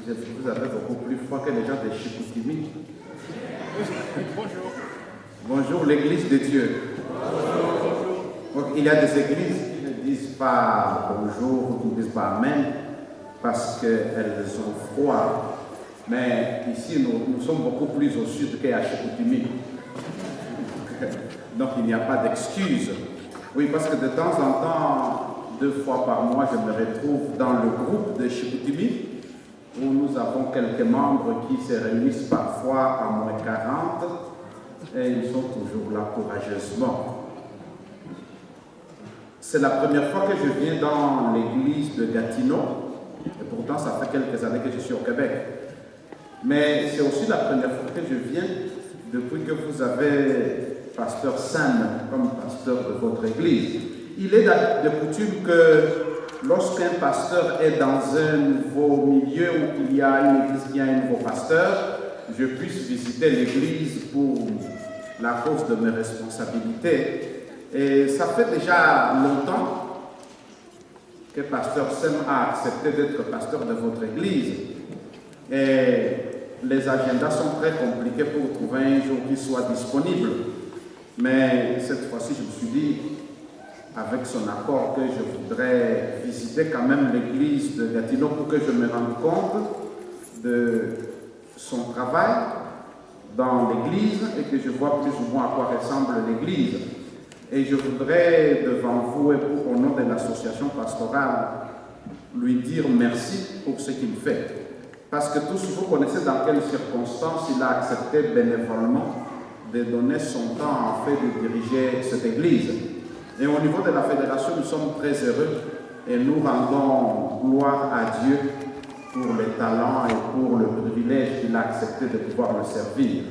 Vous avez beaucoup plus froid que les gens de Chicoutimi. Bonjour. Bonjour l'église de Dieu. Donc, il y a des églises qui ne disent pas bonjour, qui ne disent pas amen, parce qu'elles ont froid. Mais ici, nous sommes beaucoup plus au sud qu'à Chicoutimi. Donc il n'y a pas d'excuse. Oui, parce que de temps en temps, 2 fois par mois, je me retrouve dans le groupe de Chicoutimi, où nous avons quelques membres qui se réunissent parfois à moins 40, et ils sont toujours là courageusement. C'est la première fois que je viens dans l'église de Gatineau, et pourtant ça fait quelques années que je suis au Québec. Mais c'est aussi la première fois que je viens depuis que vous avez pasteur Sam comme pasteur de votre église. Il est de coutume que lorsqu'un pasteur est dans un nouveau milieu où il y a une église qui a un nouveau pasteur, je puisse visiter l'église pour la cause de mes responsabilités. Et ça fait déjà longtemps que pasteur Sam a accepté d'être pasteur de votre église. Et les agendas sont très compliqués pour trouver un jour qui soit disponible. Mais cette fois-ci, je me suis dit, avec son accord, que je voudrais visiter quand même l'église de Gatineau pour que je me rende compte de son travail dans l'église et que je vois plus ou moins à quoi ressemble l'église. Et je voudrais, devant vous et au nom de l'association pastorale, lui dire merci pour ce qu'il fait. Parce que tous vous connaissez dans quelles circonstances il a accepté bénévolement de donner son temps en fait de diriger cette église. Et au niveau de la fédération, nous sommes très heureux et nous rendons gloire à Dieu pour les talents et pour le privilège qu'il a accepté de pouvoir le servir.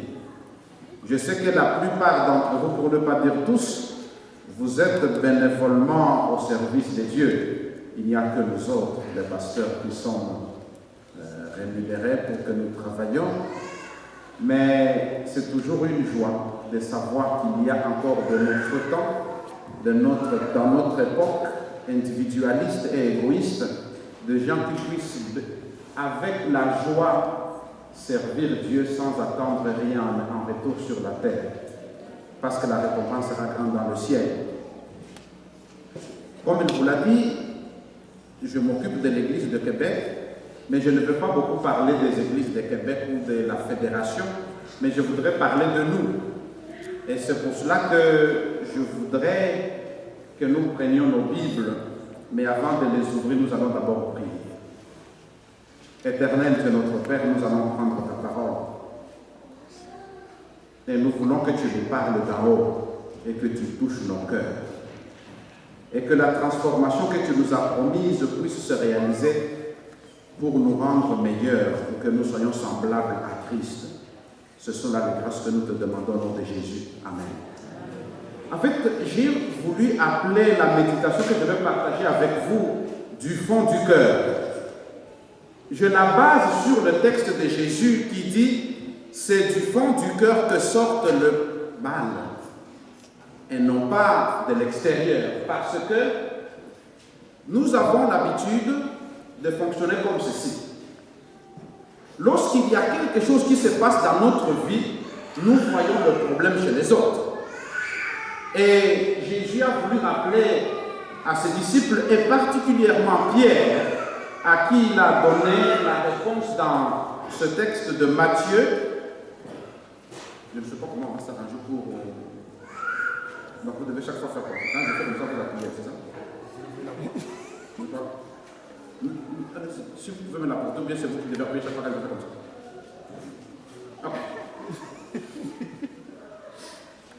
Je sais que la plupart d'entre vous, pour ne pas dire tous, vous êtes bénévolement au service de Dieu. Il n'y a que nous autres, les pasteurs, qui sommes rémunérés pour que nous travaillions. Mais c'est toujours une joie de savoir qu'il y a encore de notre temps, dans notre époque individualiste et égoïste, de gens qui puissent, avec la joie, servir Dieu sans attendre rien en retour sur la terre, parce que la récompense sera grande dans le ciel. Comme il vous l'a dit, je m'occupe de l'Église de Québec, mais je ne veux pas beaucoup parler des églises de Québec ou de la fédération, mais je voudrais parler de nous. Et c'est pour cela que je voudrais que nous prenions nos Bibles, mais avant de les ouvrir, nous allons d'abord prier. Éternel Dieu notre Père, nous allons prendre ta parole. Et nous voulons que tu nous parles d'en haut et que tu touches nos cœurs. Et que la transformation que tu nous as promise puisse se réaliser pour nous rendre meilleurs, pour que nous soyons semblables à Christ. Ce sont là les grâces que nous te demandons au nom de Jésus. Amen. En fait, j'ai voulu appeler la méditation que je vais partager avec vous du fond du cœur. Je la base sur le texte de Jésus qui dit « C'est du fond du cœur que sorte le mal » et non pas de l'extérieur. Parce que nous avons l'habitude de fonctionner comme ceci. Lorsqu'il y a quelque chose qui se passe dans notre vie, nous voyons le problème chez les autres. Et Jésus a voulu rappeler à ses disciples, et particulièrement Pierre, à qui il a donné la réponse dans ce texte de Matthieu. Je ne sais pas comment on va s'arranger pour... Donc vous devez chaque fois faire quoi? Je fais comme ça pour la prière, c'est ça? Si vous pouvez me l'apporter, ou bien c'est vous qui devez appuyer chaque fois qu'elle fait comme ça. Ok.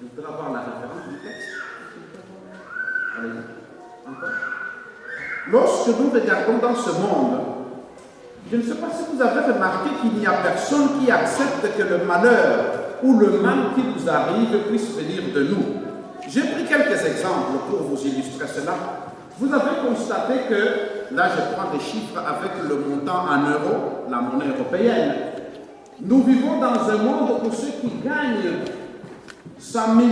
Je voudrais avoir la référence du texte. Allez, encore. Lorsque nous regardons dans ce monde, je ne sais pas si vous avez remarqué qu'il n'y a personne qui accepte que le malheur ou le mal qui nous arrive puisse venir de nous. J'ai pris quelques exemples pour vous illustrer cela. Vous avez constaté que, là je prends des chiffres avec le montant en euros, la monnaie européenne. Nous vivons dans un monde où ceux qui gagnent 100 000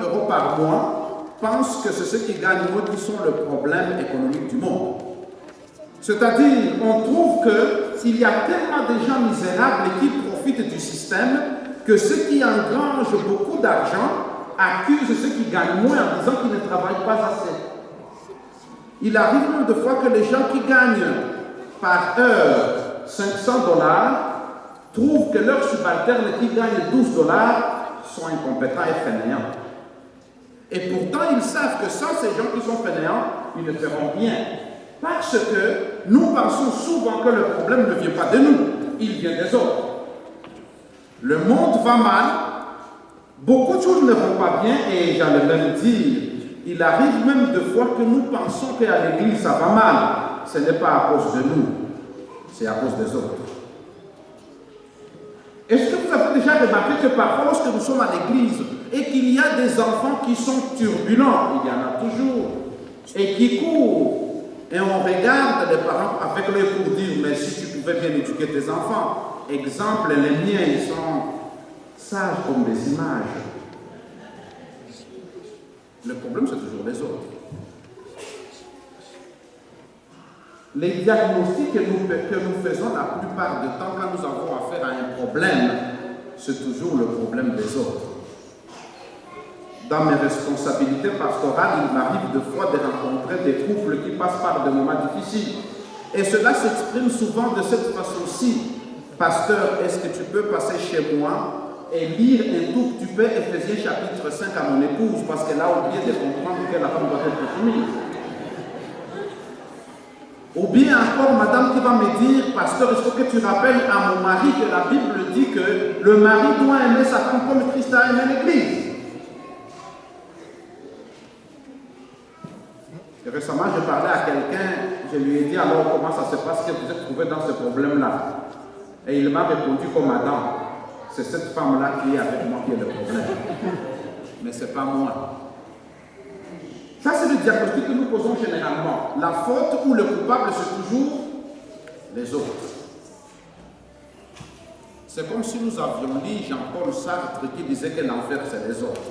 euros par mois pensent que c'est ceux qui gagnent moins qui sont le problème économique du monde. C'est-à-dire, on trouve que qu'il y a tellement de gens misérables qui profitent du système que ceux qui engrangent beaucoup d'argent accusent ceux qui gagnent moins en disant qu'ils ne travaillent pas assez. Il arrive même de fois que les gens qui gagnent par heure $500 trouvent que leurs subalternes qui gagnent $12 sont incompétents et fainéants. Et pourtant, ils savent que sans ces gens qui sont fainéants, ils ne feront rien. Parce que nous pensons souvent que le problème ne vient pas de nous, il vient des autres. Le monde va mal, beaucoup de choses ne vont pas bien, et j'allais même dire, il arrive même de fois que nous pensons qu'à l'église ça va mal. Ce n'est pas à cause de nous, c'est à cause des autres. Est-ce que vous avez déjà remarqué que parfois lorsque nous sommes à l'église et qu'il y a des enfants qui sont turbulents, il y en a toujours, et qui courent, et on regarde les parents avec l'œil pour dire, mais si tu pouvais bien éduquer tes enfants. Exemple, les miens, ils sont sages comme des images. Le problème, c'est toujours les autres. Les diagnostics que nous faisons la plupart du temps quand nous avons affaire à un problème, c'est toujours le problème des autres. Dans mes responsabilités pastorales, il m'arrive de fois de rencontrer des couples qui passent par des moments difficiles. Et cela s'exprime souvent de cette façon-ci. Pasteur, est-ce que tu peux passer chez moi et lire un tout petit peu Éphésiens chapitre 5 à mon épouse, parce qu'elle a oublié de comprendre que la femme doit être soumise. Ou bien encore, madame qui va me dire, pasteur, il faut que tu rappelles à mon mari que la Bible dit que le mari doit aimer sa femme comme Christ a aimé l'Église. Et récemment, je parlais à quelqu'un, je lui ai dit alors comment ça se passe que vous êtes trouvé dans ce problème-là. Et il m'a répondu comme Adam, c'est cette femme-là qui est avec moi qui est le problème. Mais ce n'est pas moi. Ça, c'est le diagnostic que nous posons généralement. La faute ou le coupable, c'est toujours les autres. C'est comme si nous avions lu Jean-Paul Sartre qui disait que l'enfer, c'est les autres.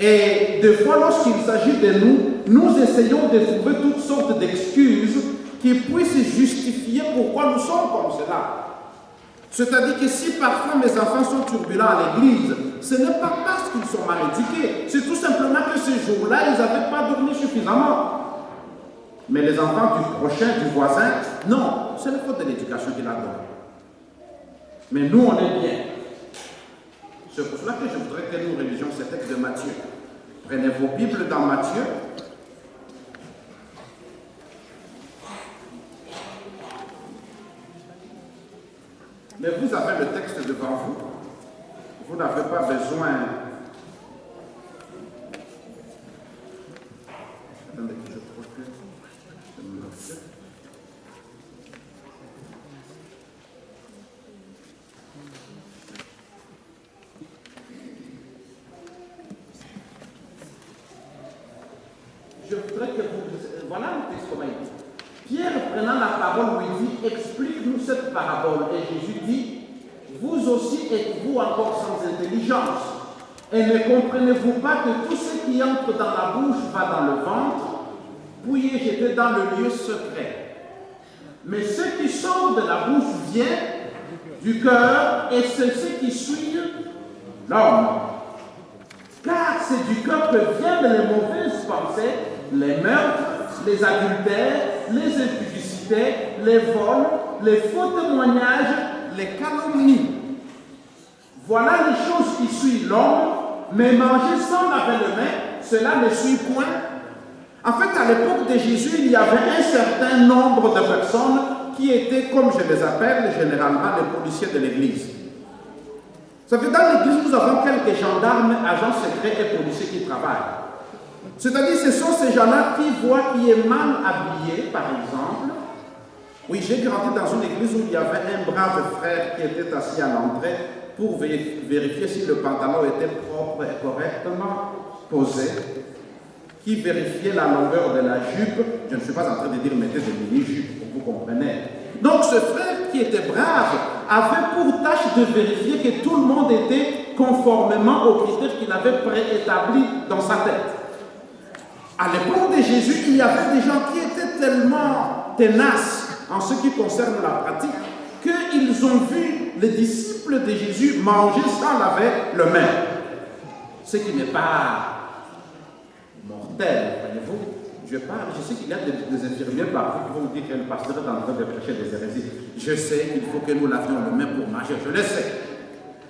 Et des fois, lorsqu'il s'agit de nous, nous essayons de trouver toutes sortes d'excuses qui puissent justifier pourquoi nous sommes comme cela. C'est-à-dire que si parfois mes enfants sont turbulents à l'église, ce n'est pas parce qu'ils sont mal éduqués, c'est tout simplement que ce jour-là, ils n'avaient pas dormi suffisamment. Mais les enfants du prochain, du voisin, non, c'est le faute de l'éducation qu'il a donnée. Mais nous, on est bien. C'est pour cela que je voudrais que nous révisions ce texte de Matthieu. Prenez vos Bibles dans Matthieu. Mais vous avez le texte devant vous. Vous n'avez pas besoin. Attendez que je trouve que je me note. Je voudrais que vous... Voilà le texte comment il dit. Pierre, prenant la parole, lui dit, explique-nous cette parabole. Et Jésus dit, vous aussi êtes-vous encore sans intelligence? Et ne comprenez-vous pas que tout ce qui entre dans la bouche va dans le ventre, puis est jeté dans le lieu secret? Mais ce qui sort de la bouche vient du cœur, et c'est ce qui suit l'homme. Car c'est du cœur que viennent les mauvaises pensées, les meurtres, les adultères, les impudicités, les vols, les faux témoignages, les calomnies. Voilà les choses qui suivent l'homme, mais manger sans laver les mains, cela ne suit point. En fait, à l'époque de Jésus, il y avait un certain nombre de personnes qui étaient, comme je les appelle généralement, les policiers de l'Église. Ça fait dans l'Église, nous avons quelques gendarmes, agents secrets et policiers qui travaillent. C'est-à-dire, ce sont ces gens-là qui voient qui est mal habillé, par exemple. Oui, j'ai grandi dans une église où il y avait un brave frère qui était assis à l'entrée pour vérifier si le pantalon était propre et correctement posé, qui vérifiait la longueur de la jupe. Je ne suis pas en train de dire mettez des mini-jupes, pour vous comprenez. Donc ce frère qui était brave avait pour tâche de vérifier que tout le monde était conformément aux critères qu'il avait préétablis dans sa tête. À l'époque de Jésus, il y avait des gens qui étaient tellement tenaces en ce qui concerne la pratique, qu'ils ont vu les disciples de Jésus manger sans laver les mains. Ce qui n'est pas mortel, voyez-vous. Je sais qu'il y a des infirmiers partout qui vont dire que le pasteur est en train de prêcher des hérésies. Je sais qu'il faut que nous lavions les mains pour manger, je le sais.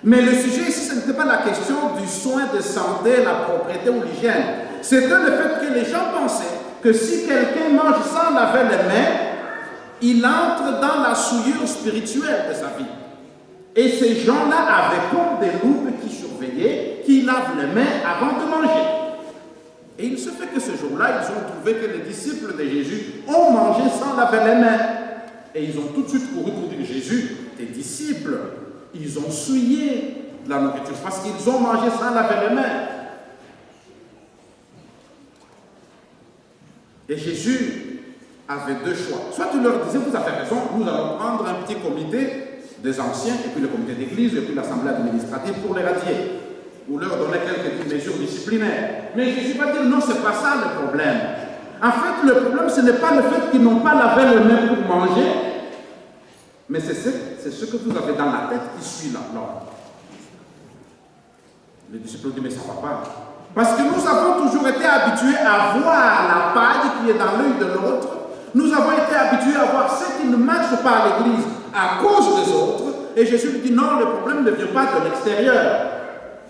Mais le sujet ici, ce n'était pas la question du soin de santé, la propriété ou l'hygiène. C'était le fait que les gens pensaient que si quelqu'un mange sans laver les mains, il entre dans la souillure spirituelle de sa vie. Et ces gens-là avaient comme des loupes qui surveillaient, qui lavent les mains avant de manger. Et il se fait que ce jour-là, ils ont trouvé que les disciples de Jésus ont mangé sans laver les mains. Et ils ont tout de suite couru pour dire, Jésus, tes disciples, ils ont souillé la nourriture parce qu'ils ont mangé sans laver les mains. Et Jésus avait deux choix. Soit tu leur disais, vous avez raison, nous allons prendre un petit comité des anciens, et puis le comité d'église, et puis l'assemblée administrative pour les radier, ou leur donner quelques mesures disciplinaires. Mais Jésus va dire, non, ce n'est pas ça le problème. En fait, le problème, ce n'est pas le fait qu'ils n'ont pas lavé les mains pour manger, mais c'est ce que vous avez dans la tête qui suit l'ordre. Les disciples disent, mais ça ne va pas. Parce que nous avons toujours été habitués à voir la paille qui est dans l'œil de l'autre. Nous avons été habitués à voir ce qui ne marche pas à l'église à cause des autres. Et Jésus lui dit, non, le problème ne vient pas de l'extérieur.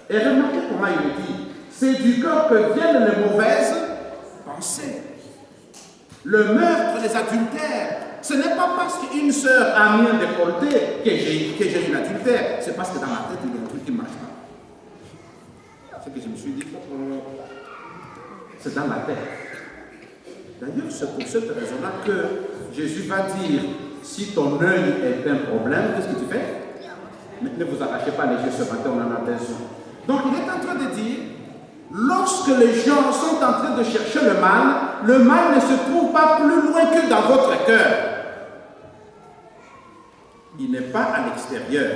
Et remarquez comment il le dit. C'est du cœur que viennent les mauvaises pensées. Le meurtre, les adultères. Ce n'est pas parce qu'une sœur a mis un décolleté que j'ai une adultère. C'est parce que dans ma tête, il y a un truc qui ne marche pas. C'est que je me suis dit, c'est dans la tête. D'ailleurs, c'est pour cette raison-là que Jésus va dire, si ton œil est un problème, qu'est-ce que tu fais? Ne vous arrachez pas les yeux ce matin, on en a besoin. Donc il est en train de dire, lorsque les gens sont en train de chercher le mal ne se trouve pas plus loin que dans votre cœur. Il n'est pas à l'extérieur.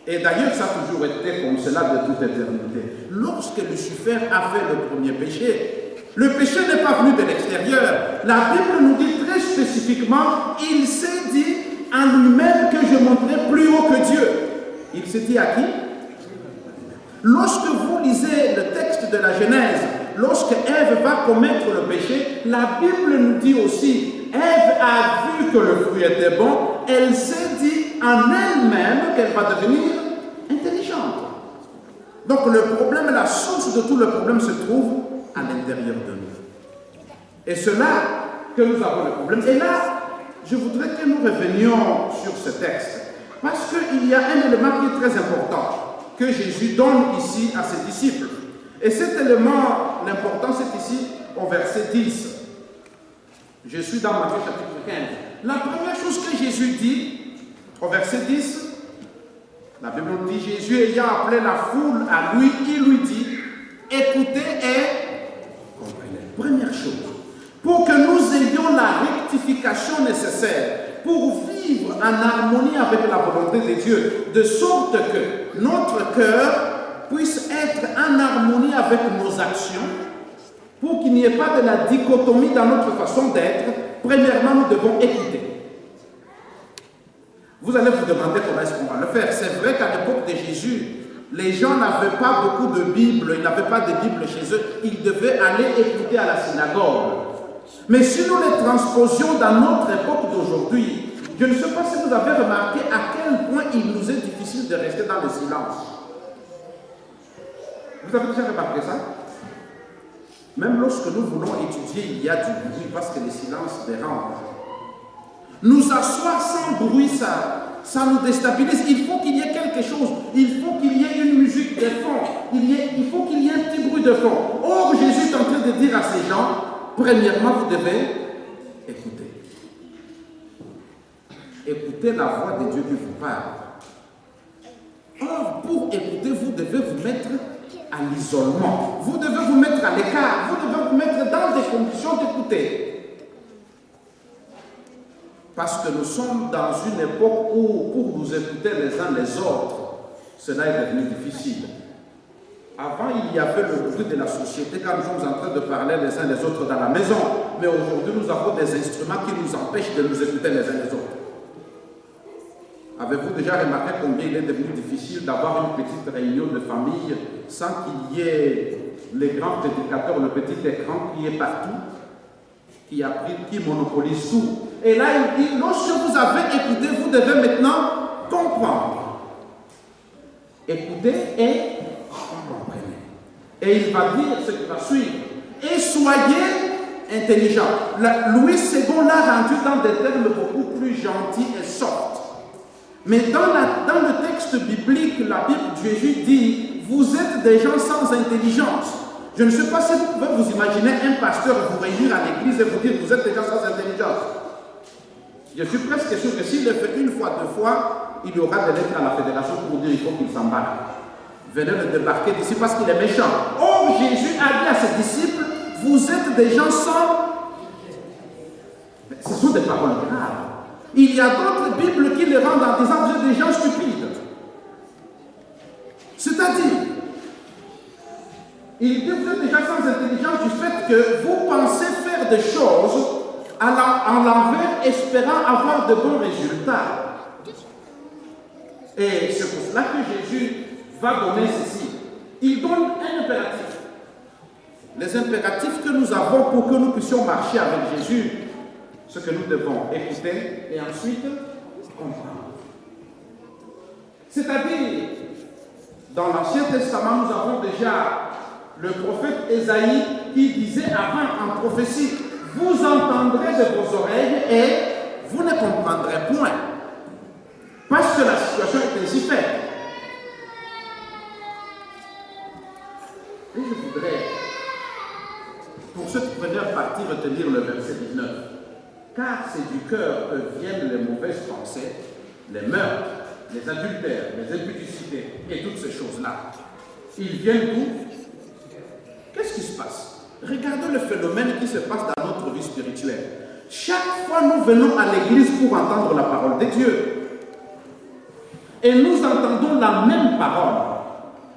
Et d'ailleurs, ça a toujours été comme cela de toute éternité. Lorsque Lucifer a fait le premier péché, le péché n'est pas venu de l'extérieur. La Bible nous dit très spécifiquement, il s'est dit en lui-même que je monterai plus haut que Dieu. Il s'est dit à qui? Lorsque vous lisez le texte de la Genèse, lorsque Ève va commettre le péché, la Bible nous dit aussi, Ève a vu que le fruit était bon, elle s'est dit en elle-même qu'elle va devenir intelligente. Donc le problème, la source de tout le problème se trouve à l'intérieur de nous. Et c'est là que nous avons le problème. Et là, je voudrais que nous revenions sur ce texte, parce qu'il y a un élément qui est très important que Jésus donne ici à ses disciples. Et cet élément, l'important, c'est ici au verset 10. Je suis dans Matthieu chapitre 15. La première chose que Jésus dit, au verset 10, la Bible nous dit, Jésus ayant appelé la foule à lui, il lui dit, écoutez et comprenez. Première chose, pour que nous ayons la rectification nécessaire, pour vivre en harmonie avec la volonté de Dieu, de sorte que notre cœur puisse être en harmonie avec nos actions, pour qu'il n'y ait pas de la dichotomie dans notre façon d'être, premièrement, nous devons écouter. Vous allez vous demander comment est-ce qu'on va le faire. C'est vrai qu'à l'époque de Jésus, les gens n'avaient pas beaucoup de Bibles, ils n'avaient pas de Bible chez eux, ils devaient aller écouter à la synagogue. Mais si nous les transposions dans notre époque d'aujourd'hui, je ne sais pas si vous avez remarqué à quel point il nous est difficile de rester dans le silence. Vous avez déjà remarqué ça? Même lorsque nous voulons étudier, il y a du bruit parce que le silence dérange. Nous asseoir sans bruit, ça nous déstabilise. Il faut qu'il y ait quelque chose. Il faut qu'il y ait une musique de fond. Il faut qu'il y ait un petit bruit de fond. Or, Jésus est en train de dire à ces gens, premièrement, vous devez écouter. Écoutez la voix de Dieu qui vous parle. Or, pour écouter, vous devez vous mettre à l'isolement. Vous devez vous mettre à l'écart. Vous devez vous mettre dans des conditions d'écouter. Parce que nous sommes dans une époque où, pour nous écouter les uns les autres, cela est devenu difficile. Avant, il y avait le bruit de la société quand nous sommes en train de parler les uns les autres dans la maison. mais aujourd'hui nous avons des instruments qui nous empêchent de nous écouter les uns les autres. Avez-vous déjà remarqué combien il est devenu difficile d'avoir une petite réunion de famille sans qu'il y ait les grands prédicateurs, le petit écran qui est partout, qui monopolise tout. Et là, il dit, lorsque vous avez écouté, vous devez maintenant comprendre. Écoutez et comprenez. Et il va dire ce qui va suivre. Et soyez intelligents. Louis II l'a rendu dans des termes beaucoup plus gentils et soft. Mais dans le texte biblique, la Bible, Jésus dit, vous êtes des gens sans intelligence. Je ne sais pas si vous pouvez vous imaginer un pasteur vous réunir à l'église et vous dire, vous êtes des gens sans intelligence. Je suis presque sûr que s'il le fait une fois, deux fois, il y aura des lettres à la fédération pour dire, il faut qu'il s'emballe. Venez le débarquer d'ici parce qu'il est méchant. Or, Jésus a dit à ses disciples, vous êtes des gens sans... Mais ce sont des paroles graves. Il y a d'autres Bibles qui les rendent en disant vous êtes des gens stupides. C'est-à-dire, il dit vous êtes des gens sans intelligence du fait que vous pensez faire des choses en l'envers, espérant avoir de bons résultats. Et c'est pour cela que Jésus va donner ceci. Il donne un impératif. Les impératifs que nous avons pour que nous puissions marcher avec Jésus, ce que nous devons écouter et ensuite comprendre. C'est-à-dire, dans l'Ancien Testament, nous avons déjà le prophète Ésaïe qui disait avant en prophétie, vous entendrez de vos oreilles et vous ne comprendrez point. Parce que la situation est ainsi faite. Et je voudrais, pour cette première partie, retenir le verset 19. Car c'est du cœur que viennent les mauvaises pensées, les meurtres, les adultères, les impudicités et toutes ces choses-là. Ils viennent d'où? Qu'est-ce qui se passe? Regardez le phénomène qui se passe dans notre vie spirituelle. Chaque fois nous venons à l'église pour entendre la parole de Dieu. Et nous entendons la même parole.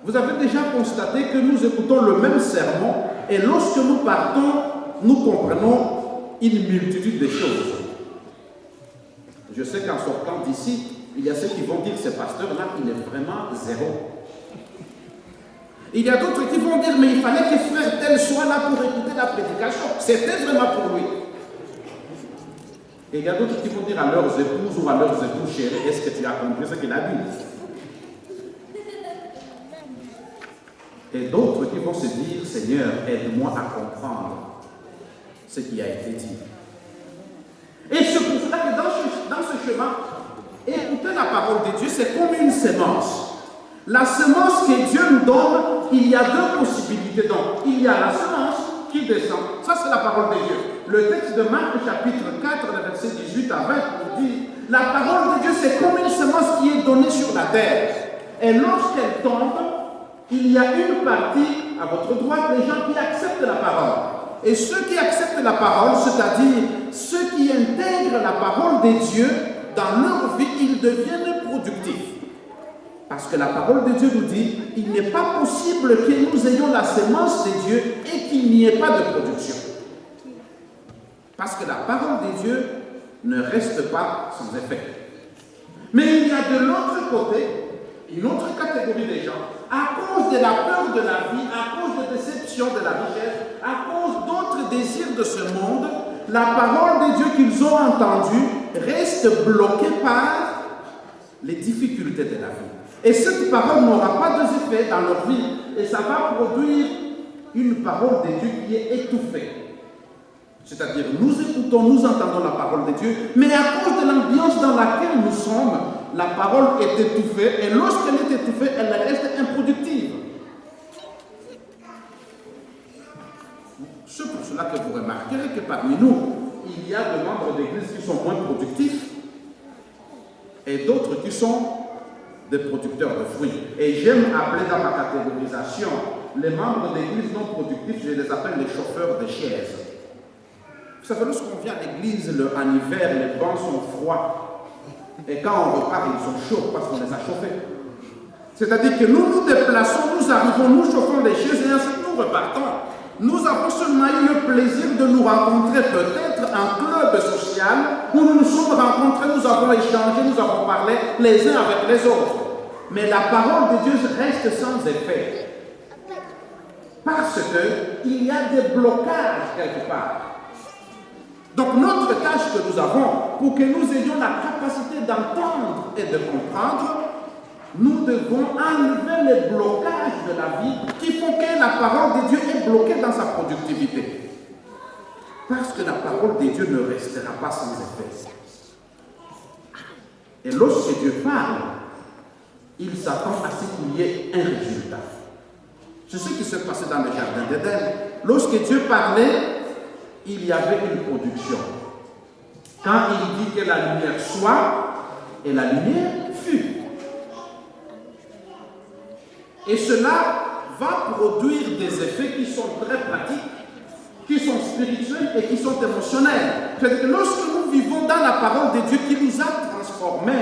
Vous avez déjà constaté que nous écoutons le même sermon et lorsque nous partons, nous comprenons une multitude de choses. Je sais qu'en sortant d'ici, il y a ceux qui vont dire que ce pasteur-là, il est vraiment zéro. Il y a d'autres qui vont dire, mais il fallait que frère tel soit là pour écouter la prédication. C'était vraiment pour lui. Et il y a d'autres qui vont dire à leurs épouses ou à leurs époux, chéris, est-ce que tu as compris ce qu'il a dit? Et d'autres qui vont se dire, Seigneur, aide-moi à comprendre ce qui a été dit. Et c'est pour cela que dans ce chemin, écouter la parole de Dieu, c'est comme une semence. La semence que Dieu nous donne, il y a deux possibilités. Donc, il y a la semence qui descend. Ça, c'est la parole de Dieu. Le texte de Marc, chapitre 4, le verset 18 à 20, nous dit, la parole de Dieu, c'est comme une semence qui est donnée sur la terre. Et lorsqu'elle tombe, il y a une partie, à votre droite, les gens qui acceptent la parole. Et ceux qui acceptent la parole, c'est-à-dire ceux qui intègrent la parole de Dieu dans leur vie, ils deviennent productifs. Parce que la parole de Dieu nous dit, il n'est pas possible que nous ayons la semence de Dieu et qu'il n'y ait pas de production. Parce que la parole de Dieu ne reste pas sans effet. Mais il y a de l'autre côté, une autre catégorie de gens, à cause de la peur de la vie, à cause de déception de la richesse, à cause d'autres désirs de ce monde, la parole de Dieu qu'ils ont entendue reste bloquée par les difficultés de la vie. Et cette parole n'aura pas d'effet dans leur vie. Et ça va produire une parole de Dieu qui est étouffée. C'est-à-dire, nous écoutons, nous entendons la parole de Dieu, mais à cause de l'ambiance dans laquelle nous sommes, la parole est étouffée, et lorsqu'elle est étouffée, elle reste improductive. C'est pour cela que vous remarquerez que parmi nous, il y a des membres d'église qui sont moins productifs, et d'autres qui sont des producteurs de fruits. Et j'aime appeler dans ma catégorisation les membres d'église non productifs, je les appelle les chauffeurs de chaises. Vous savez, lorsqu'on vient à l'église en hiver, les bancs sont froids. Et quand on repart, ils sont chauds parce qu'on les a chauffés. C'est-à-dire que nous nous déplaçons, nous arrivons, nous chauffons les chaises et ensuite nous repartons. Nous avons seulement eu le plaisir de nous rencontrer, peut-être un club social où nous nous sommes rencontrés, nous avons échangé, nous avons parlé les uns avec les autres. Mais la parole de Dieu reste sans effet. Parce qu'il y a des blocages quelque part. Donc notre tâche que nous avons, pour que nous ayons la capacité d'entendre et de comprendre, nous devons enlever les blocages de la vie qui font que la parole de Dieu est bloquée dans sa productivité. Parce que la parole de Dieu ne restera pas sans effet. Et lorsque Dieu parle, il s'attend à ce qu'il y ait un résultat. C'est ce qui se passait dans le jardin d'Éden. Lorsque Dieu parlait, il y avait une production. Quand il dit que la lumière soit, et la lumière fut. Et cela va produire des effets qui sont très pratiques, qui sont spirituels et qui sont émotionnels. C'est-à-dire que lorsque nous vivons dans la parole de Dieu qui nous a transformés,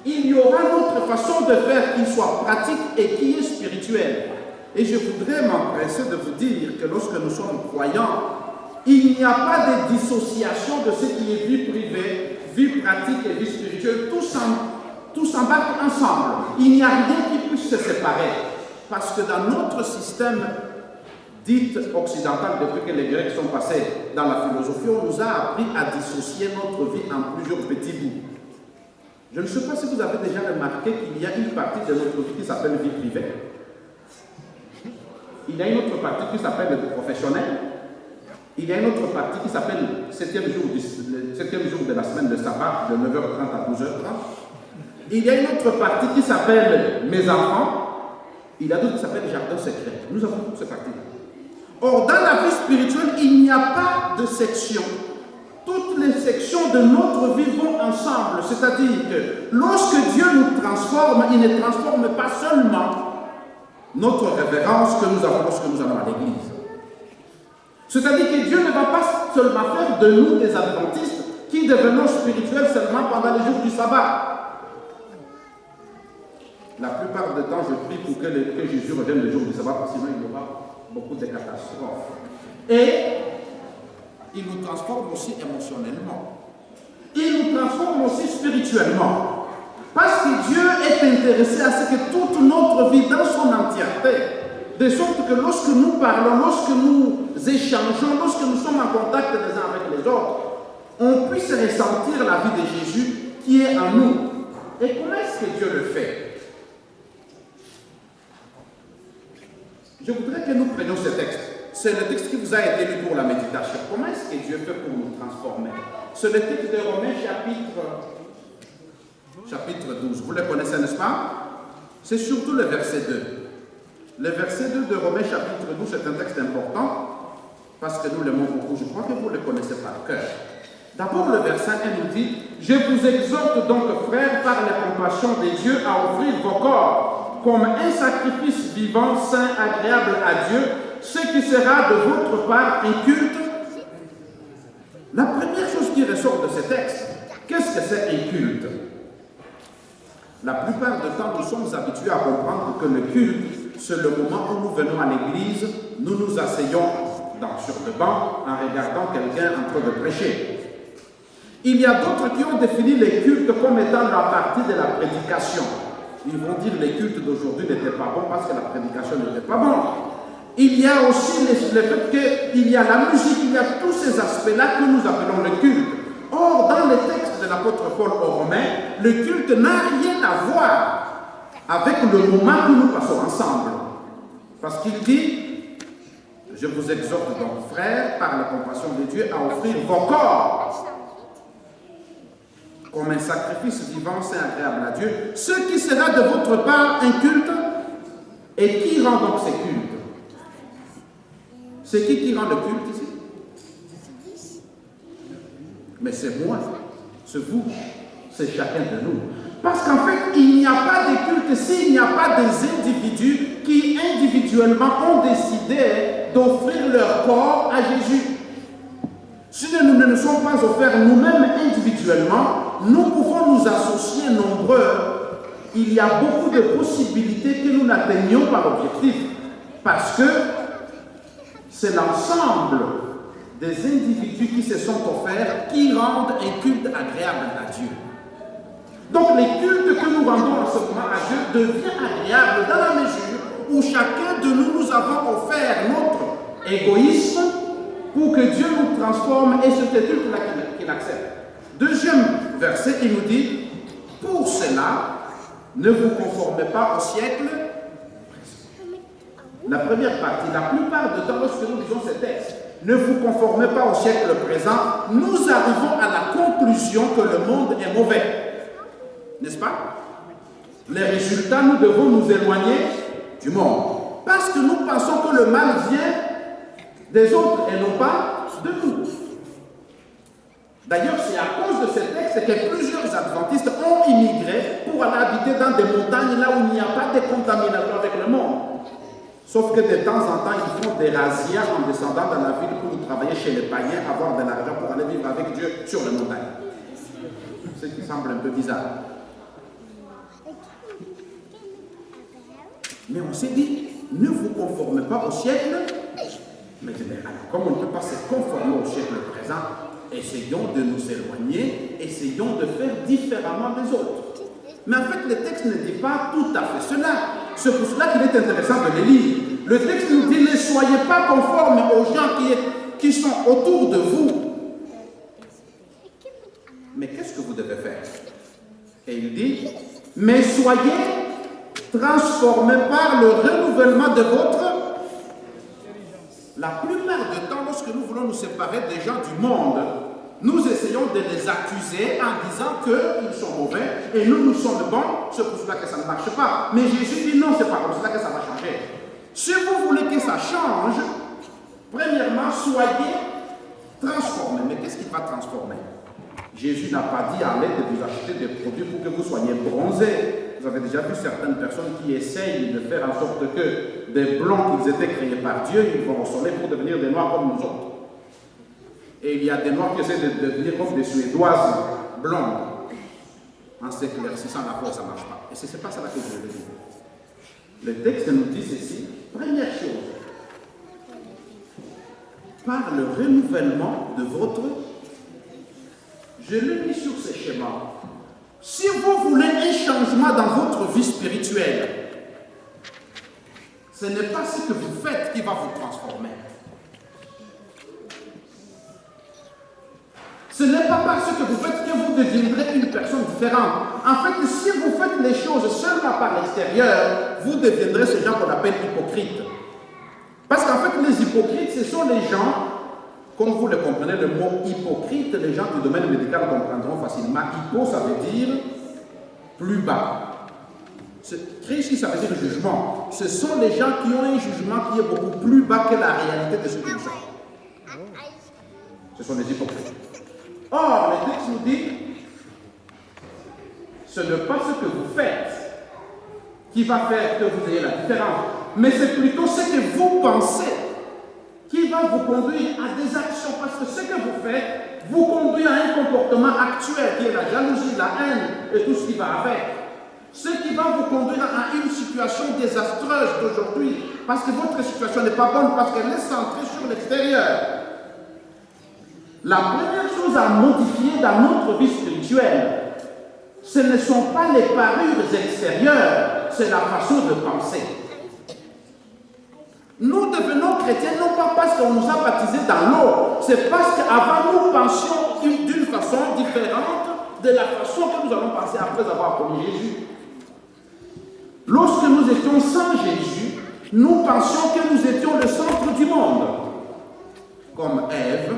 il y aura notre façon de faire qui soit pratique et qui est spirituelle. Et je voudrais m'empresser de vous dire que lorsque nous sommes croyants, il n'y a pas de dissociation de ce qui est vie privée, vie pratique et vie spirituelle. Tout s'embarque ensemble. Il n'y a rien qui puisse se séparer. Parce que dans notre système dit occidental, depuis que les Grecs sont passés dans la philosophie, on nous a appris à dissocier notre vie en plusieurs petits bouts. Je ne sais pas si vous avez déjà remarqué qu'il y a une partie de notre vie qui s'appelle vie privée. Il y a une autre partie qui s'appelle le professionnel. Il y a une autre partie qui s'appelle le 7e jour de la semaine, le sabbat, de 9h30 à 12h30. Il y a une autre partie qui s'appelle mes enfants. Il y a d'autres qui s'appellent jardin secret. Nous avons toutes ces parties-là. Or, dans la vie spirituelle, il n'y a pas de section. Toutes les sections de notre vie vont ensemble. C'est-à-dire que lorsque Dieu nous transforme, il ne transforme pas seulement notre révérence que nous avons lorsque nous allons à l'église. C'est-à-dire que Dieu ne va pas seulement faire de nous des adventistes qui devenons spirituels seulement pendant les jours du sabbat. La plupart du temps, je prie pour que Jésus revienne le jour du sabbat, parce que sinon il y aura beaucoup de catastrophes. Et il nous transforme aussi émotionnellement. Il nous transforme aussi spirituellement. Parce que Dieu est intéressé à ce que toute notre vie dans son entièreté, de sorte que lorsque nous parlons, lorsque nous échangeons, lorsque nous sommes en contact les uns avec les autres, on puisse ressentir la vie de Jésus qui est en nous. Et comment est-ce que Dieu le fait? Je voudrais que nous prenions ce texte. C'est le texte qui vous a été lu pour la méditation. Comment est-ce que Dieu fait pour nous transformer? C'est le texte de Romains chapitre 12. Vous le connaissez, n'est-ce pas? C'est surtout le verset 2. Le verset 2 de Romains chapitre 12, c'est un texte important parce que nous l'aimons beaucoup. Je crois que vous le connaissez par cœur. D'abord, le verset 1 nous dit « Je vous exhorte donc, frères, par la compassion de Dieu, à offrir vos corps comme un sacrifice vivant, saint, agréable à Dieu, ce qui sera de votre part un culte. » La première chose qui ressort de ce texte, qu'est-ce que c'est un culte? La plupart du temps, nous sommes habitués à comprendre que le culte, c'est le moment où nous venons à l'église, nous nous asseyons sur le banc en regardant quelqu'un en train de prêcher. Il y a d'autres qui ont défini les cultes comme étant la partie de la prédication. Ils vont dire que les cultes d'aujourd'hui n'étaient pas bons parce que la prédication n'était pas bonne. Il y a aussi le fait qu'il y a la musique, il y a tous ces aspects-là que nous appelons le culte. Or, dans le texte de l'apôtre Paul aux Romains, le culte n'a rien à voir avec le moment que nous passons ensemble. Parce qu'il dit, je vous exhorte donc, frères, par la compassion de Dieu, à offrir vos corps comme un sacrifice vivant, saint, agréable à Dieu, ce qui sera de votre part un culte. Et qui rend donc ces cultes? C'est qui rend le culte ici? Mais c'est moi, c'est vous, c'est chacun de nous. Parce qu'en fait, il n'y a pas de culte s'il n'y a pas des individus qui individuellement ont décidé d'offrir leur corps à Jésus. Si nous ne nous sommes pas offerts nous-mêmes individuellement, nous pouvons nous associer nombreux. Il y a beaucoup de possibilités que nous n'atteignions par objectif. Parce que c'est l'ensemble des individus qui se sont offerts qui rendent un culte agréable à Dieu. Donc les cultes que nous rendons en ce moment à Dieu deviennent agréables dans la mesure où chacun de nous, nous avons offert notre égoïsme pour que Dieu nous transforme et c'est ce culte-là qu'il accepte. Deuxième verset, il nous dit, pour cela, ne vous conformez pas au siècle. La première partie, la plupart du temps, lorsque nous lisons ces textes, ne vous conformez pas au siècle présent, nous arrivons à la conclusion que le monde est mauvais. N'est-ce pas? Les résultats, nous devons nous éloigner du monde. Parce que nous pensons que le mal vient des autres et non pas de nous. D'ailleurs, c'est à cause de ces textes que plusieurs adventistes ont immigré pour aller habiter dans des montagnes là où il n'y a pas de contamination avec le monde. Sauf que de temps en temps, ils font des razzias en descendant dans la ville pour travailler chez les païens, avoir de l'argent pour aller vivre avec Dieu sur les montagnes. Ce qui semble un peu bizarre. Mais on s'est dit, ne vous conformez pas au siècle. Mais alors, comme on ne peut pas se conformer au siècle présent, essayons de nous éloigner, essayons de faire différemment des autres. Mais en fait, le texte ne dit pas tout à fait cela. C'est pour cela qu'il est intéressant de le lire. Le texte nous dit, ne soyez pas conformes aux gens qui sont autour de vous. Mais qu'est-ce que vous devez faire? Et il dit, mais soyez transformés par le renouvellement de votre... La plupart du temps, lorsque nous voulons nous séparer des gens du monde, nous essayons de les accuser en disant qu'ils sont mauvais et nous sommes bons, c'est pour cela que ça ne marche pas. Mais Jésus dit non, c'est pas comme cela que ça va changer. Si vous voulez que ça change, premièrement, soyez transformés. Mais qu'est-ce qui va transformer? Jésus n'a pas dit allez de vous acheter des produits pour que vous soyez bronzés. Vous avez déjà vu certaines personnes qui essayent de faire en sorte que des blancs qu'ils étaient créés par Dieu, ils vont au soleil pour devenir des noirs comme nous autres. Et il y a des noirs qui essaient de devenir comme des Suédoises blondes. En s'éclaircissant la peau, ça ne marche pas. Et ce n'est pas ça que je veux dire. Le texte nous dit ceci. Première chose, par le renouvellement de votre... Je le mis sur ce schéma. Si vous voulez un changement dans votre vie spirituelle, ce n'est pas ce que vous faites qui va vous transformer. Ce n'est pas parce que vous faites que vous deviendrez une personne différente. En fait, si vous faites les choses seulement par l'extérieur, vous deviendrez ce gens qu'on appelle hypocrites. Parce qu'en fait, les hypocrites, ce sont les gens, comme vous le comprenez, le mot hypocrite, les gens du domaine médical comprendront facilement. Hypo, ça veut dire plus bas. Ici, ça veut dire jugement. Ce sont les gens qui ont un jugement qui est beaucoup plus bas que la réalité de ce qu'ils sont. Ce sont les hypocrites. Or, le texte nous dit, ce n'est pas ce que vous faites qui va faire que vous ayez la différence, mais c'est plutôt ce que vous pensez qui va vous conduire à des actions, parce que ce que vous faites vous conduit à un comportement actuel qui est la jalousie, la haine et tout ce qui va avec. Ce qui va vous conduire à une situation désastreuse d'aujourd'hui, parce que votre situation n'est pas bonne, parce qu'elle est centrée sur l'extérieur. La première chose à modifier dans notre vie spirituelle, ce ne sont pas les parures extérieures, c'est la façon de penser. Nous devenons chrétiens non pas parce qu'on nous a baptisés dans l'eau, c'est parce qu'avant nous pensions d'une façon différente de la façon que nous allons penser après avoir connu Jésus. Lorsque nous étions sans Jésus, nous pensions que nous étions le centre du monde, comme Ève,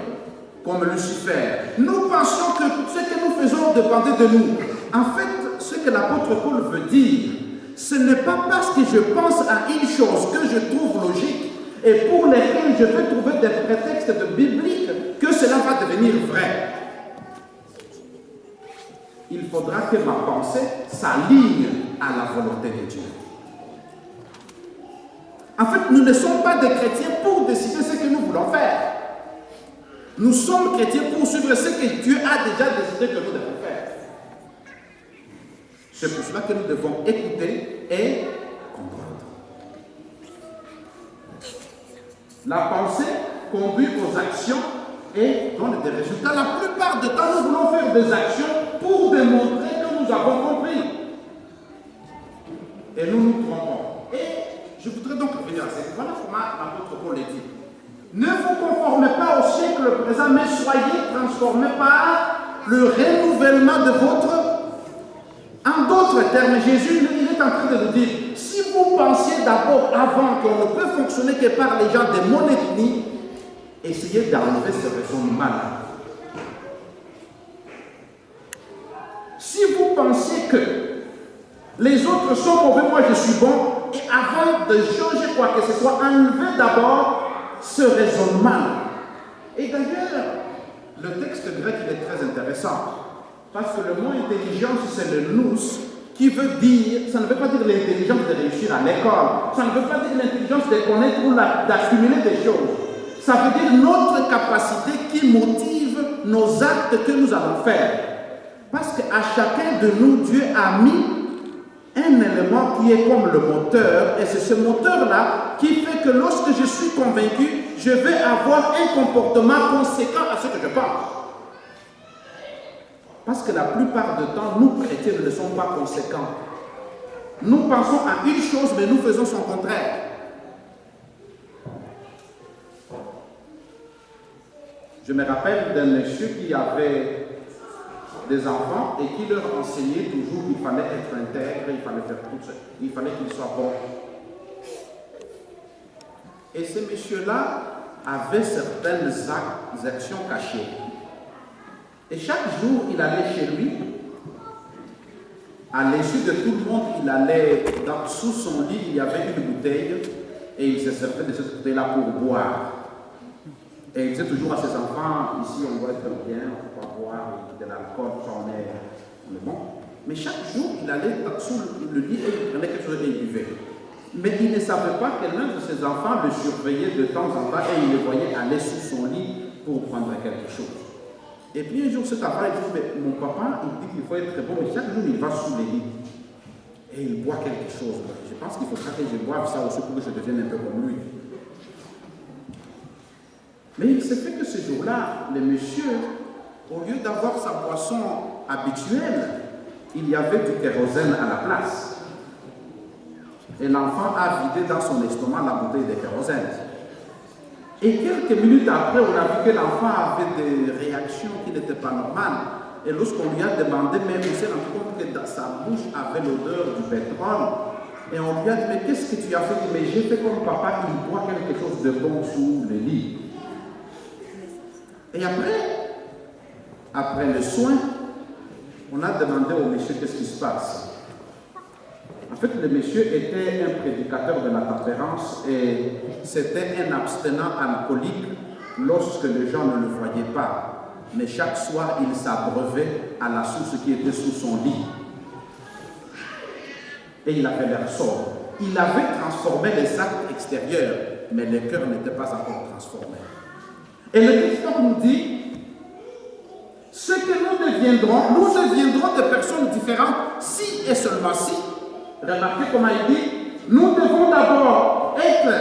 comme Lucifer. Nous pensions que ce que nous faisons dépendait de nous. En fait, ce que l'apôtre Paul veut dire, ce n'est pas parce que je pense à une chose que je trouve logique et pour laquelle je vais trouver des prétextes bibliques que cela va devenir vrai. Il faudra que ma pensée s'aligne à la volonté de Dieu. En fait, nous ne sommes pas des chrétiens pour décider ce que nous voulons faire. Nous sommes chrétiens pour suivre ce que Dieu a déjà décidé que nous devons faire. C'est pour cela que nous devons écouter et comprendre. La pensée conduit aux actions et donne des résultats. La plupart du temps, nous voulons faire des actions pour démontrer que nous avons compris. Et nous nous trompons. Et je voudrais donc revenir à cette. Voilà comment l'apôtre Paul est dit. Ne vous conformez pas au siècle présent, mais soyez transformés par le renouvellement de votre. En d'autres termes, Jésus il est en train de nous dire, si vous pensiez d'abord, avant qu'on ne peut fonctionner que par les gens de mon ethnie, essayez d'enlever ce raisonnement-là. Si vous pensez que les autres sont mauvais, moi je suis bon, et avant de changer quoi que ce soit, enlevez d'abord ce raisonnement. Et d'ailleurs, le texte grec il est très intéressant. Parce que le mot intelligence, c'est le nous, qui veut dire, ça ne veut pas dire l'intelligence de réussir à l'école, ça ne veut pas dire l'intelligence de connaître ou d'accumuler des choses. Ça veut dire notre capacité qui motive nos actes que nous allons faire. Parce qu'à chacun de nous, Dieu a mis un élément qui est comme le moteur, et c'est ce moteur-là qui fait que lorsque je suis convaincu, je vais avoir un comportement conséquent à ce que je pense. Parce que la plupart du temps, nous chrétiens ne sommes pas conséquents. Nous pensons à une chose, mais nous faisons son contraire. Je me rappelle d'un monsieur qui avait des enfants et qui leur enseignait toujours qu'il fallait être intègre, il fallait faire tout ça, il fallait qu'ils soient bons. Et ce monsieur-là avait certaines actions cachées. Et chaque jour, il allait chez lui. À l'insu de tout le monde, il allait sous son lit, il y avait une bouteille et il se servait de cette bouteille-là pour boire. Et il disait toujours à ses enfants, ici on doit être bien, on ne peut pas boire de l'alcool, on est bon. Mais chaque jour, il allait sous le lit et il prenait quelque chose et il buvait. Mais il ne savait pas que l'un de ses enfants le surveillait de temps en temps et il le voyait aller sous son lit pour prendre quelque chose. Et puis un jour, cet enfant, il dit, mais mon papa, il dit qu'il faut être bon, mais chaque jour, il va sous les lits. Et il boit quelque chose. Je pense qu'il faudra que je boive ça aussi pour que je devienne un peu comme lui. Mais il s'est fait que ce jour-là, le monsieur, au lieu d'avoir sa boisson habituelle, il y avait du kérosène à la place. Et l'enfant a vidé dans son estomac la bouteille de kérosène. Et quelques minutes après, on a vu que l'enfant avait des réactions qui n'étaient pas normales. Et lorsqu'on lui a demandé, même il s'est rendu compte que dans sa bouche avait l'odeur du pétrole. Et on lui a dit, mais qu'est-ce que tu as fait? Mais j'ai fait comme papa, il boit quelque chose de bon sous le lit. Et après le soin, on a demandé au monsieur qu'est-ce qui se passe. En fait, le monsieur était un prédicateur de la tempérance et c'était un abstinent alcoolique lorsque les gens ne le voyaient pas. Mais chaque soir, il s'abreuvait à la source qui était sous son lit. Et il avait l'air sobre. Il avait transformé les actes extérieurs, mais le cœur n'était pas encore transformé. Et le Christ nous dit, ce que nous deviendrons des personnes différentes si et seulement si. Remarquez comment il dit, nous devons d'abord être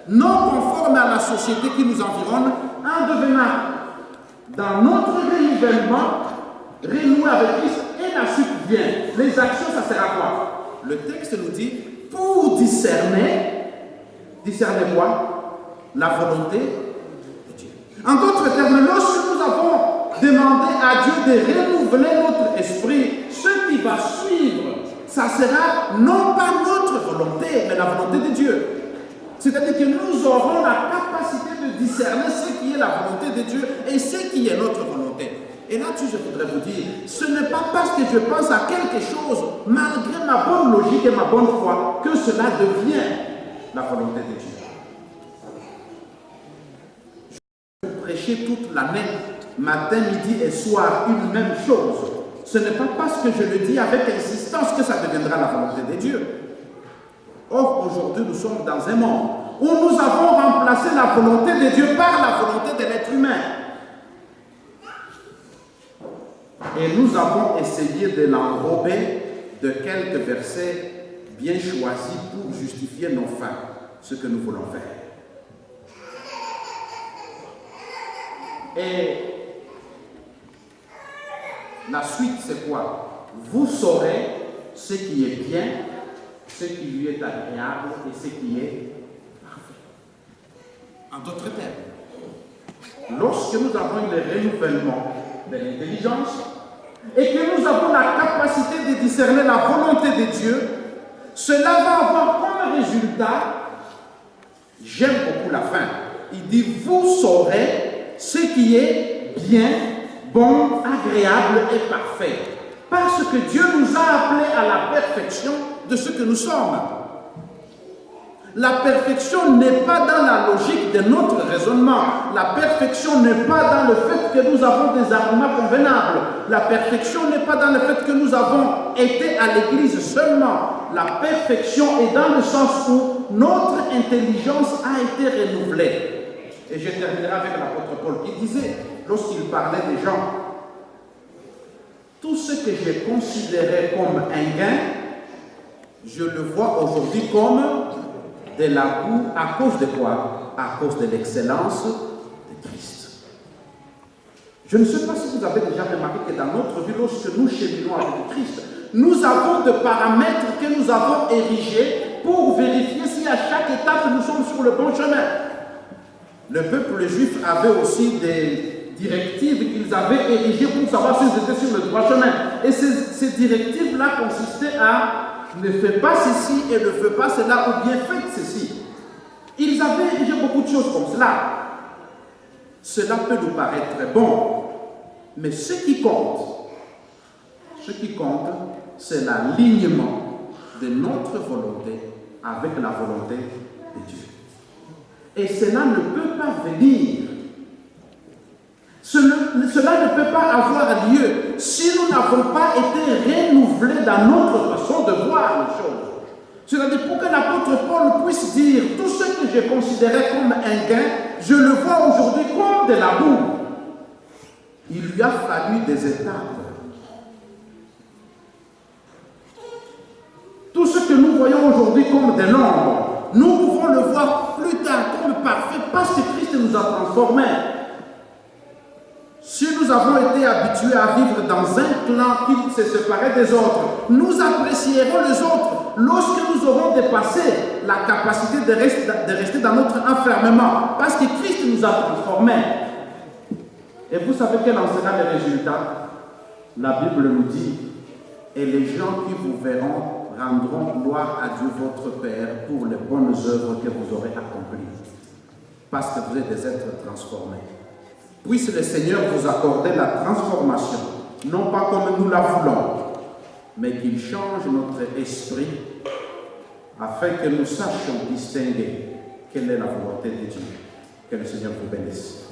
non conformes à la société qui nous environne en devenant dans notre renouvellement renoué avec Christ et la suite vient. Les actions, ça sert à quoi? Le texte nous dit, pour discerner quoi? La volonté de Dieu. En d'autres termes, lorsque nous avons demandé à Dieu de renouveler notre esprit, ce qui va suivre, ça sera non pas notre volonté, mais la volonté de Dieu. C'est-à-dire que nous aurons la capacité de discerner ce qui est la volonté de Dieu et ce qui est notre volonté. Et là-dessus, je voudrais vous dire, ce n'est pas parce que je pense à quelque chose, malgré ma bonne logique et ma bonne foi, que cela devient la volonté de Dieu. Je vais prêcher toute l'année, matin, midi et soir, une même chose. Ce n'est pas parce que je le dis avec insistance que ça deviendra la volonté de Dieu. Or, aujourd'hui, nous sommes dans un monde où nous avons remplacé la volonté de Dieu par la volonté de l'être humain. Et nous avons essayé de l'enrober de quelques versets bien choisis pour justifier nos fins, ce que nous voulons faire. Et la suite, c'est quoi? Vous saurez ce qui est bien, ce qui lui est agréable et ce qui est parfait. En d'autres termes, lorsque nous avons le renouvellement de l'intelligence et que nous avons la capacité de discerner la volonté de Dieu, cela va avoir comme résultat, j'aime beaucoup la fin, il dit, vous saurez ce qui est bien, bon, agréable et parfait. Parce que Dieu nous a appelés à la perfection de ce que nous sommes. La perfection n'est pas dans la logique de notre raisonnement. La perfection n'est pas dans le fait que nous avons des arguments convenables. La perfection n'est pas dans le fait que nous avons été à l'église seulement. La perfection est dans le sens où notre intelligence a été renouvelée. Et je terminerai avec l'apôtre Paul qui disait, lorsqu'il parlait des gens, tout ce que j'ai considéré comme un gain, je le vois aujourd'hui comme de la boue. À cause de quoi? À cause de l'excellence de Christ. Je ne sais pas si vous avez déjà remarqué que dans notre vie, lorsque nous cheminons avec Christ, nous avons des paramètres que nous avons érigés pour vérifier si à chaque étape nous sommes sur le bon chemin. Le peuple juif avait aussi des directives qu'ils avaient érigées pour savoir s'ils étaient sur le droit chemin. Et ces directives-là consistaient à ne fais pas ceci et ne fais pas cela, ou bien faites ceci. Ils avaient érigé beaucoup de choses comme cela. Cela peut nous paraître très bon, mais ce qui compte, c'est l'alignement de notre volonté avec la volonté de Dieu. Et cela ne peut pas venir. Cela ne peut pas avoir lieu si nous n'avons pas été renouvelés dans notre façon de voir les choses. C'est-à-dire pour que l'apôtre Paul puisse dire tout ce que j'ai considéré comme un gain, je le vois aujourd'hui comme de la boue. Il lui a fallu des étapes. Tout ce que nous voyons aujourd'hui comme de l'ombre, nous pouvons le voir plus tard comme parfait parce que Christ nous a transformés. Si nous avons été habitués à vivre dans un clan qui se séparait des autres, nous apprécierons les autres lorsque nous aurons dépassé la capacité de rester dans notre enfermement, parce que Christ nous a transformés. Et vous savez quel en sera le résultat? La Bible nous dit, et les gens qui vous verront rendront gloire à Dieu votre Père pour les bonnes œuvres que vous aurez accomplies, parce que vous êtes des êtres transformés. Puisse le Seigneur vous accorder la transformation, non pas comme nous la voulons, mais qu'il change notre esprit afin que nous sachions distinguer quelle est la volonté de Dieu. Que le Seigneur vous bénisse.